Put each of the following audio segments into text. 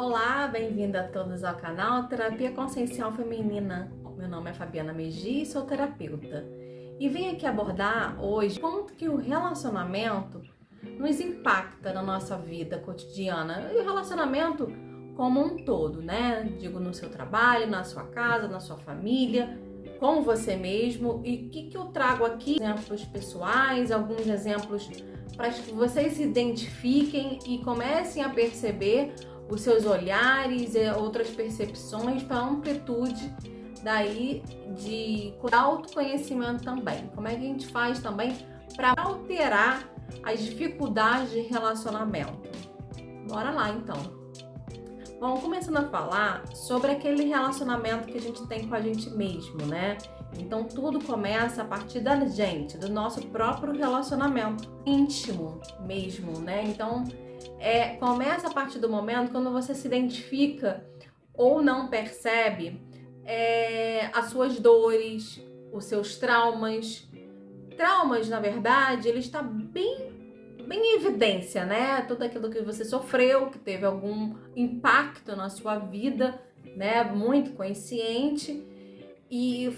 Olá, bem-vinda a todos ao canal Terapia Consciencial Feminina. Meu nome é Fabiana Megi e sou terapeuta. E vim aqui abordar hoje como que o relacionamento nos impacta na nossa vida cotidiana. E o relacionamento como um todo, né? Digo, no seu trabalho, na sua casa, na sua família, com você mesmo. E o que eu trago aqui? Exemplos pessoais, alguns exemplos para que vocês se identifiquem e comecem a perceber os seus olhares e outras percepções para amplitude daí de autoconhecimento também. Como é que a gente faz também para alterar as dificuldades de relacionamento? Bora lá então. Bom, começando a falar sobre aquele relacionamento que a gente tem com a gente mesmo, né? Então tudo começa a partir da gente, do nosso próprio relacionamento íntimo mesmo, né? Então começa a partir do momento quando você se identifica ou não percebe as suas dores, os seus traumas. Traumas, na verdade, ele está bem em evidência, né? Tudo aquilo que você sofreu, que teve algum impacto na sua vida, né? Muito consciente e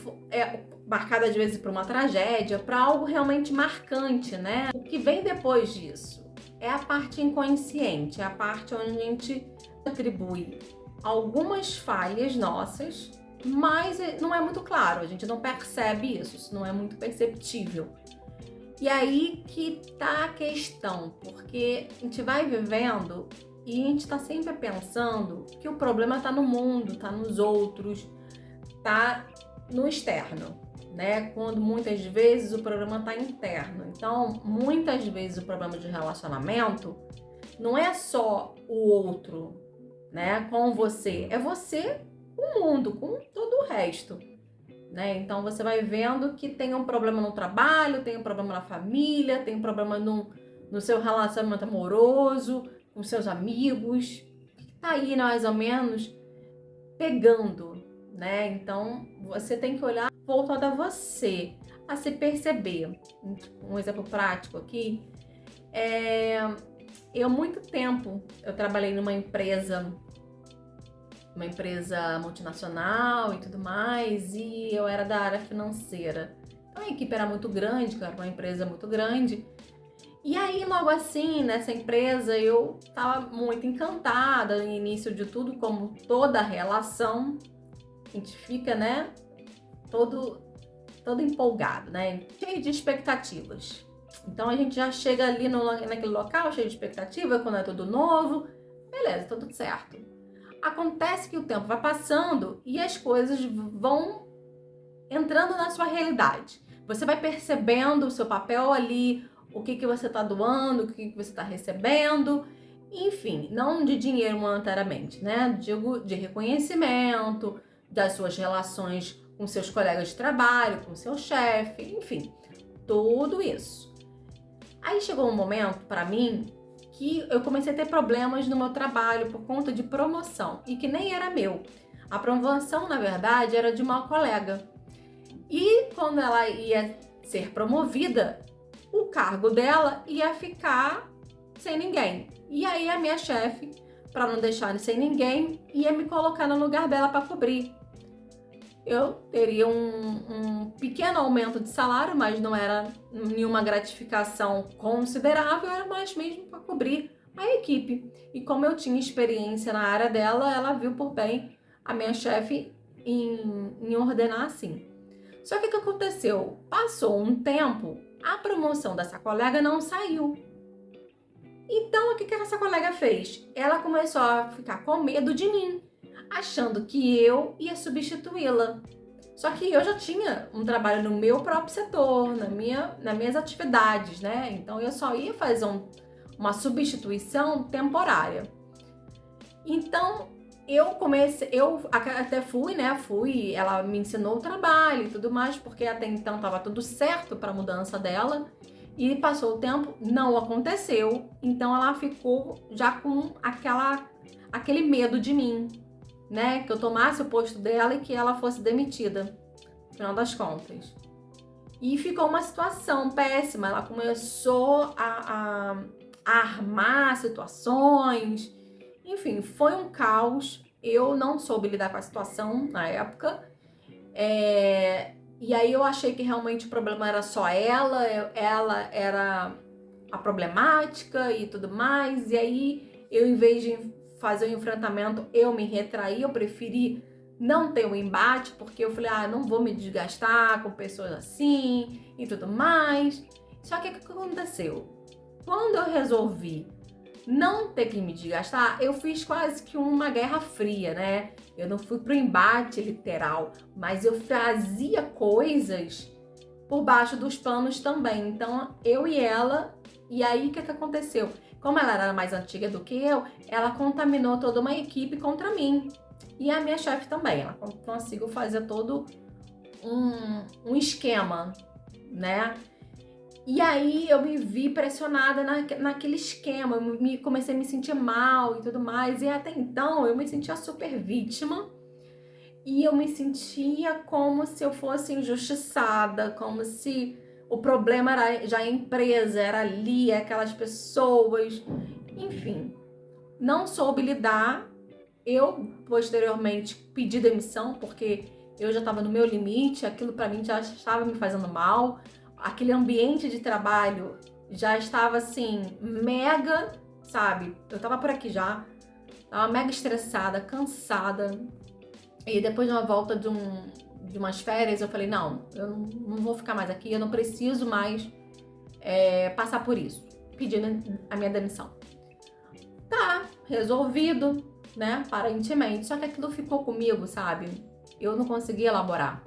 marcada às vezes por uma tragédia, para algo realmente marcante, né? O que vem depois disso é a parte inconsciente, é a parte onde a gente atribui algumas falhas nossas, mas não é muito claro, a gente não percebe isso não é muito perceptível. E aí que tá a questão, porque a gente vai vivendo e a gente tá sempre pensando que o problema tá no mundo, tá nos outros, tá no externo, né? Quando muitas vezes o problema tá interno. Então, muitas vezes o problema de relacionamento não é só o outro, né? Com você, é você com o mundo, com todo o resto. Né? Então você vai vendo que tem um problema no trabalho, tem um problema na família, tem um problema no seu relacionamento amoroso, com seus amigos, que tá aí mais ou menos pegando, né? Então você tem que olhar voltado a você, a se perceber. Um exemplo prático aqui eu há muito tempo eu trabalhei numa empresa multinacional e tudo mais, e eu era da área financeira. Então a equipe era muito grande, era uma empresa muito grande. E aí, logo assim, nessa empresa, eu estava muito encantada no início de tudo, como toda relação, a gente fica, né, todo empolgado, né, cheio de expectativas. Então a gente já chega ali naquele local cheio de expectativa, quando é tudo novo, beleza, tá tudo certo. Acontece que o tempo vai passando e as coisas vão entrando na sua realidade. Você vai percebendo o seu papel ali, o que você está doando, o que você está recebendo, enfim, não de dinheiro monetariamente, né? Digo de reconhecimento, das suas relações com seus colegas de trabalho, com seu chefe, enfim, tudo isso. Aí chegou um momento para mim que eu comecei a ter problemas no meu trabalho por conta de promoção e que nem era meu. A promoção, na verdade, era de uma colega. E quando ela ia ser promovida, o cargo dela ia ficar sem ninguém. E aí a minha chefe, para não deixar sem ninguém, ia me colocar no lugar dela para cobrir. Eu teria um pequeno aumento de salário, mas não era nenhuma gratificação considerável, era mais mesmo para cobrir a equipe. E como eu tinha experiência na área dela, ela viu por bem a minha chefe em ordenar assim. Só que o que aconteceu? Passou um tempo, a promoção dessa colega não saiu. Então, o que essa colega fez? Ela começou a ficar com medo de mim, achando que eu ia substituí-la. Só que eu já tinha um trabalho no meu próprio setor, nas minhas atividades, né? Então eu só ia fazer uma substituição temporária. Então eu até fui, né? Ela me ensinou o trabalho e tudo mais, porque até então estava tudo certo para a mudança dela. E passou o tempo, não aconteceu. Então ela ficou já com aquele medo de mim, né, que eu tomasse o posto dela e que ela fosse demitida, no final das contas. E ficou uma situação péssima. Ela começou a armar situações Enfim, foi um caos. Eu não soube lidar com a situação na época. E aí eu achei que realmente o problema era só ela era a problemática e tudo mais. E aí eu, em vez de fazer o enfrentamento, eu me retraí, eu preferi não ter um embate, porque eu falei, não vou me desgastar com pessoas assim e tudo mais. Só que o que aconteceu? Quando eu resolvi não ter que me desgastar, eu fiz quase que uma guerra fria, né? Eu não fui pro embate literal, mas eu fazia coisas por baixo dos panos também. Então, eu e ela, e aí o que aconteceu? Como ela era mais antiga do que eu, ela contaminou toda uma equipe contra mim. E a minha chefe também, ela conseguiu fazer todo um esquema, né? E aí eu me vi pressionada naquele esquema, comecei a me sentir mal e tudo mais. E até então eu me sentia super vítima e eu me sentia como se eu fosse injustiçada, como se o problema era já a empresa, era ali, aquelas pessoas. Enfim, não soube lidar. Eu posteriormente pedi demissão porque eu já estava no meu limite, aquilo para mim já estava me fazendo mal. Aquele ambiente de trabalho já estava assim, mega, sabe? Eu tava por aqui já, tava mega estressada, cansada. E depois de uma volta de umas férias, eu falei, não, eu não vou ficar mais aqui, eu não preciso mais passar por isso. Pedindo a minha demissão. Tá, resolvido, né, aparentemente. Só que aquilo ficou comigo, sabe? Eu não consegui elaborar.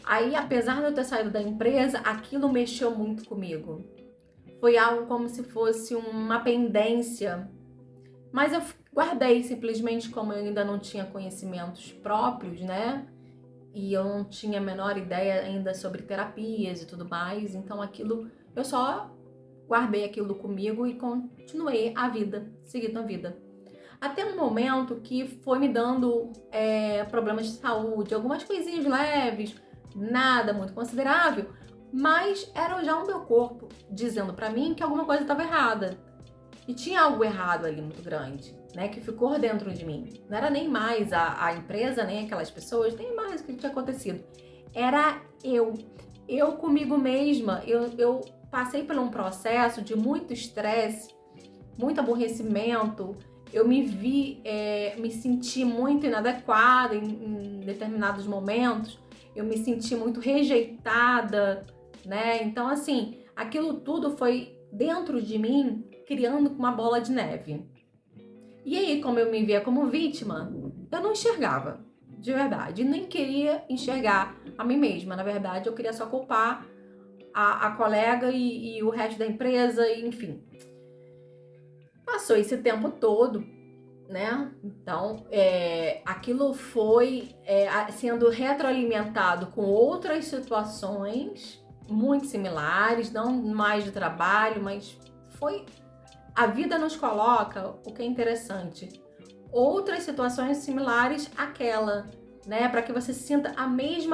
Aí, apesar de eu ter saído da empresa, aquilo mexeu muito comigo. Foi algo como se fosse uma pendência. Mas eu guardei simplesmente, como eu ainda não tinha conhecimentos próprios, né? E eu não tinha a menor ideia ainda sobre terapias e tudo mais. Então aquilo, eu só guardei aquilo comigo e continuei a vida, seguindo a vida. Até um momento que foi me dando problemas de saúde, algumas coisinhas leves, nada muito considerável, mas era já o meu corpo dizendo pra mim que alguma coisa estava errada. E tinha algo errado ali muito grande, né, que ficou dentro de mim. Não era nem mais a empresa, nem aquelas pessoas, nem mais o que tinha acontecido. Era eu comigo mesma. Eu passei por um processo de muito estresse, muito aborrecimento. Eu me vi, me senti muito inadequada em determinados momentos. Eu me senti muito rejeitada, né? Então, assim, aquilo tudo foi dentro de mim, criando uma bola de neve. E aí, como eu me via como vítima, eu não enxergava, de verdade. Nem queria enxergar a mim mesma. Na verdade, eu queria só culpar a colega e o resto da empresa, e, enfim. Passou esse tempo todo, né? Então, aquilo foi sendo retroalimentado com outras situações muito similares, não mais de trabalho, mas foi... A vida nos coloca, o que é interessante, outras situações similares àquela, né? Para que você sinta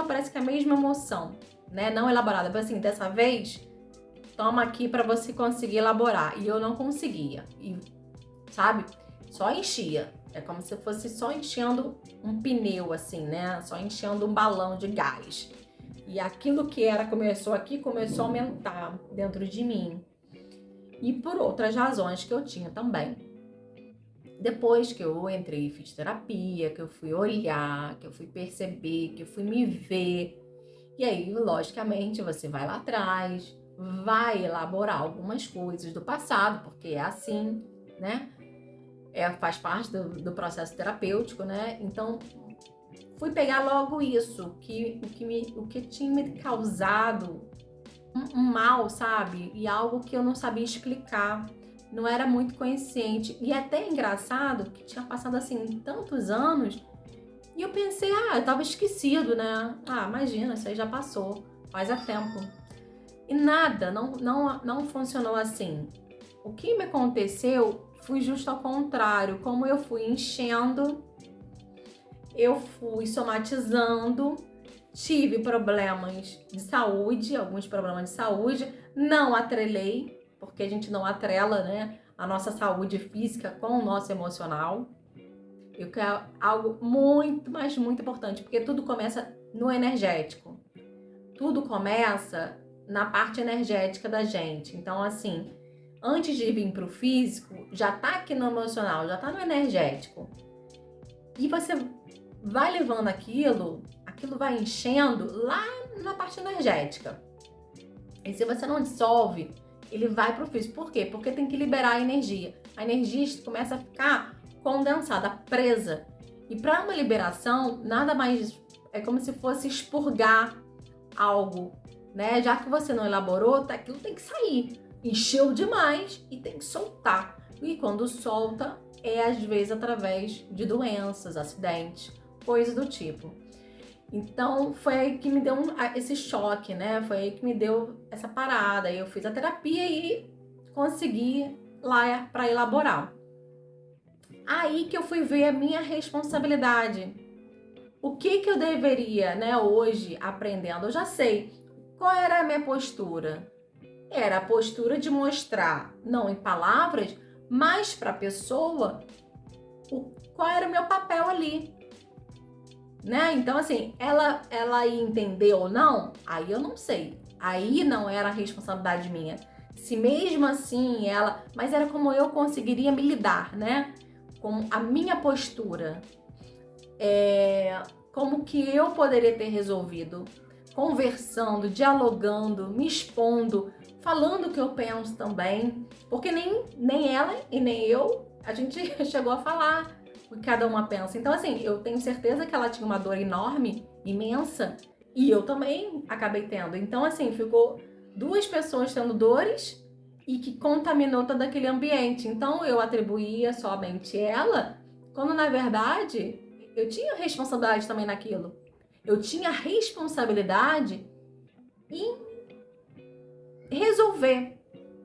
parece que a mesma emoção, né? Não elaborada, mas assim, dessa vez, toma aqui para você conseguir elaborar. E eu não conseguia, e, sabe? Só enchia. É como se fosse só enchendo um pneu, assim, né? Só enchendo um balão de gás. E aquilo que começou aqui, começou a aumentar dentro de mim. E por outras razões que eu tinha também. Depois que eu entrei e fiz terapia, que eu fui olhar, que eu fui perceber, que eu fui me ver. E aí, logicamente, você vai lá atrás, vai elaborar algumas coisas do passado, porque é assim, né? Faz parte do processo terapêutico, né? Então, fui pegar logo isso, o que tinha me causado um mal, sabe? E algo que eu não sabia explicar, não era muito consciente. E é até engraçado que tinha passado assim tantos anos e eu pensei, eu tava esquecido, né? Imagina, isso aí já passou, faz tempo. E nada, não funcionou assim. O que me aconteceu foi justo ao contrário, como eu fui enchendo, eu fui somatizando, tive problemas de saúde, alguns problemas de saúde, não atrelei, porque a gente não atrela, né, a nossa saúde física com o nosso emocional. Eu quero algo muito, mas muito importante, porque tudo começa no energético. Tudo começa na parte energética da gente. Então, assim, antes de vir para o físico, já tá aqui no emocional, já tá no energético. E você vai levando aquilo vai enchendo lá na parte energética. E se você não dissolve, ele vai para o físico. Por quê? Porque tem que liberar a energia. A energia começa a ficar condensada, presa. E para uma liberação, nada mais é como se fosse expurgar algo, né? Já que você não elaborou, aquilo tem que sair. Encheu demais e tem que soltar. E quando solta, é às vezes através de doenças, acidentes, coisas do tipo. Então foi aí que me deu esse choque, né? Foi aí que me deu essa parada. Eu fiz a terapia e consegui lá para elaborar. Aí que eu fui ver a minha responsabilidade. O que eu deveria, né, hoje aprendendo? Eu já sei qual era a minha postura. Era a postura de mostrar, não em palavras, mas para a pessoa, qual era o meu papel ali. Né? Então, assim, ela ia entender ou não, aí eu não sei. Aí não era a responsabilidade minha. Se mesmo assim mas era como eu conseguiria me lidar, né? Com a minha postura. Como que eu poderia ter resolvido? Conversando, dialogando, me expondo, falando o que eu penso também. Porque nem ela e nem eu, a gente chegou a falar o que cada uma pensa. Então, assim, eu tenho certeza que ela tinha uma dor enorme, imensa, e eu também acabei tendo. Então, assim, ficou duas pessoas tendo dores e que contaminou todo aquele ambiente. Então, eu atribuía somente ela, quando na verdade eu tinha responsabilidade também naquilo. Eu tinha responsabilidade em resolver,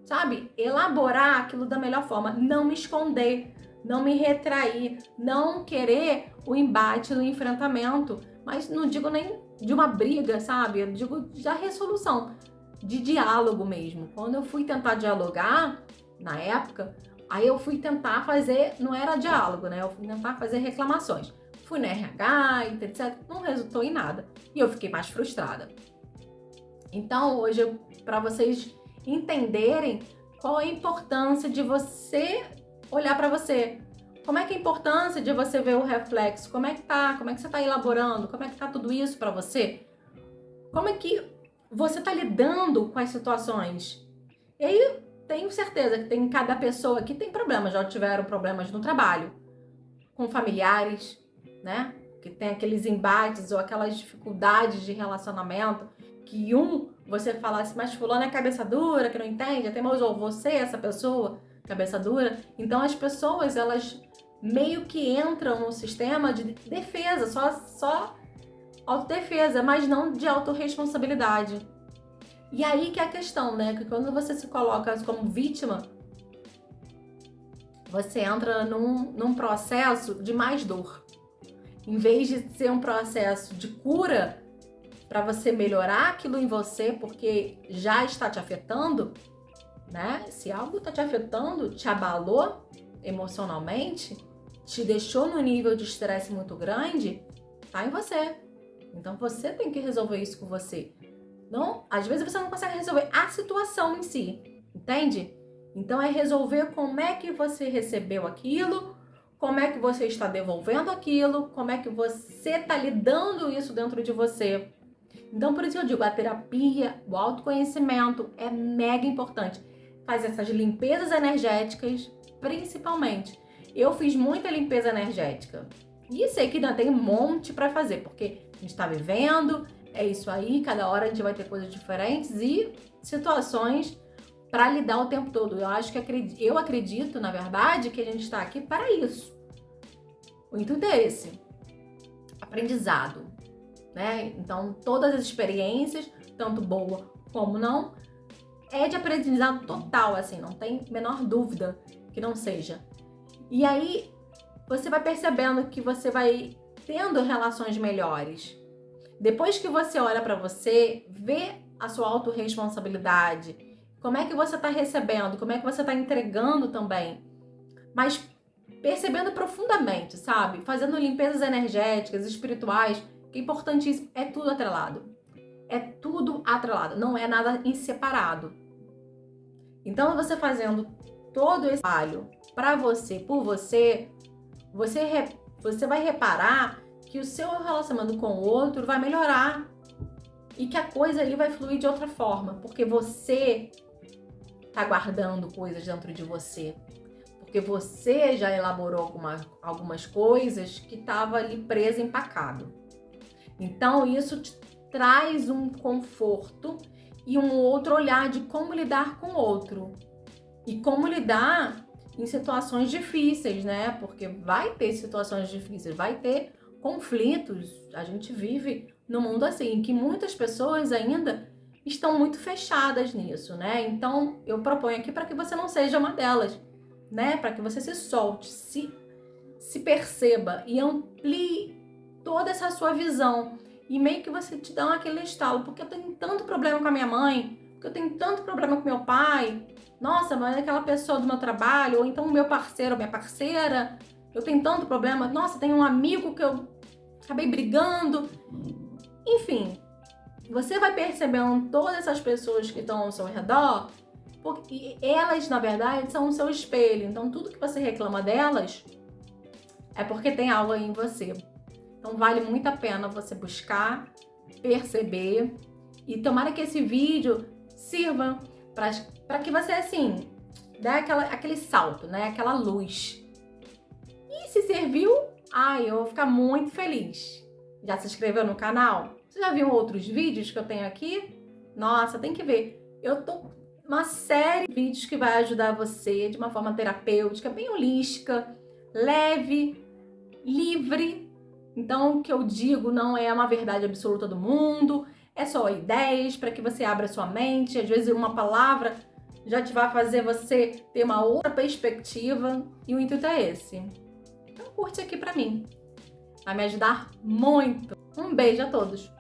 sabe? Elaborar aquilo da melhor forma, não me esconder, não me retrair, não querer o embate, o enfrentamento, mas não digo nem de uma briga, sabe? Eu digo da resolução, de diálogo mesmo. Quando eu fui tentar dialogar, na época, aí eu fui tentar fazer, não era diálogo, né? Eu fui tentar fazer reclamações. Fui na RH, etc. Não resultou em nada. E eu fiquei mais frustrada. Então, hoje, para vocês entenderem qual é a importância de você olhar para você. Como é que é a importância de você ver o reflexo? Como é que tá? Como é que você tá elaborando? Como é que tá tudo isso para você? Como é que você tá lidando com as situações? E aí, tenho certeza que tem cada pessoa que tem problemas, já tiveram problemas no trabalho, com familiares, né? Que tem aqueles embates ou aquelas dificuldades de relacionamento, que você fala assim, mas fulano é cabeça dura, que não entende, até mais ou você, essa pessoa, cabeça dura. Então as pessoas, elas meio que entram no sistema de defesa, só autodefesa, mas não de autorresponsabilidade. E aí que é a questão, né? Que quando você se coloca como vítima, você entra num processo de mais dor. Em vez de ser um processo de cura para você melhorar aquilo em você, porque já está te afetando, né? Se algo está te afetando, te abalou emocionalmente, te deixou no nível de estresse muito grande, tá em você. Então você tem que resolver isso com você. Não, às vezes você não consegue resolver a situação em si, entende? Então é resolver como é que você recebeu aquilo, como é que você está devolvendo aquilo, como é que você está lidando isso dentro de você. Então, por isso eu digo, a terapia, o autoconhecimento é mega importante. Faz essas limpezas energéticas, principalmente. Eu fiz muita limpeza energética. E sei que ainda tem um monte para fazer, porque a gente está vivendo, é isso aí, cada hora a gente vai ter coisas diferentes e situações para lidar o tempo todo. Eu acredito, na verdade, que a gente está aqui para isso. O intuito é esse, aprendizado, né? Então, todas as experiências, tanto boa como não, é de aprendizado total, assim, não tem menor dúvida que não seja. E aí, você vai percebendo que você vai tendo relações melhores. Depois que você olha para você, vê a sua autorresponsabilidade, como é que você está recebendo, como é que você está entregando também. Mas percebendo profundamente, sabe? Fazendo limpezas energéticas, espirituais, que é importantíssimo, é tudo atrelado. É tudo atrelado, não é nada em separado. Então, você fazendo todo esse trabalho para você, por você, você vai reparar que o seu relacionamento com o outro vai melhorar e que a coisa ali vai fluir de outra forma, porque você tá guardando coisas dentro de você, porque você já elaborou algumas coisas que estavam ali presa, empacado. Então, isso te traz um conforto e um outro olhar de como lidar com o outro e como lidar em situações difíceis, né? Porque vai ter situações difíceis, vai ter conflitos. A gente vive num mundo assim, em que muitas pessoas ainda estão muito fechadas nisso, né? Então, eu proponho aqui para que você não seja uma delas, né? Para que você se solte, se perceba e amplie toda essa sua visão. E meio que você te dá aquele estalo, porque eu tenho tanto problema com a minha mãe, porque eu tenho tanto problema com meu pai, nossa, mas aquela pessoa do meu trabalho, ou então o meu parceiro ou minha parceira, eu tenho tanto problema, nossa, tem um amigo que eu acabei brigando. Enfim, você vai percebendo todas essas pessoas que estão ao seu redor, porque elas, na verdade, são o seu espelho. Então, tudo que você reclama delas é porque tem algo aí em você. Então, vale muito a pena você buscar, perceber, e tomara que esse vídeo sirva para que você, assim, dê aquele salto, né? Aquela luz. E se serviu, eu vou ficar muito feliz. Já se inscreveu no canal? Você já viu outros vídeos que eu tenho aqui? Nossa, tem que ver. Eu tô uma série de vídeos que vai ajudar você de uma forma terapêutica, bem holística, leve, livre. Então, o que eu digo não é uma verdade absoluta do mundo, é só ideias para que você abra sua mente. Às vezes uma palavra já te vai fazer você ter uma outra perspectiva e o intuito é esse. Então, curte aqui para mim. Vai me ajudar muito. Um beijo a todos!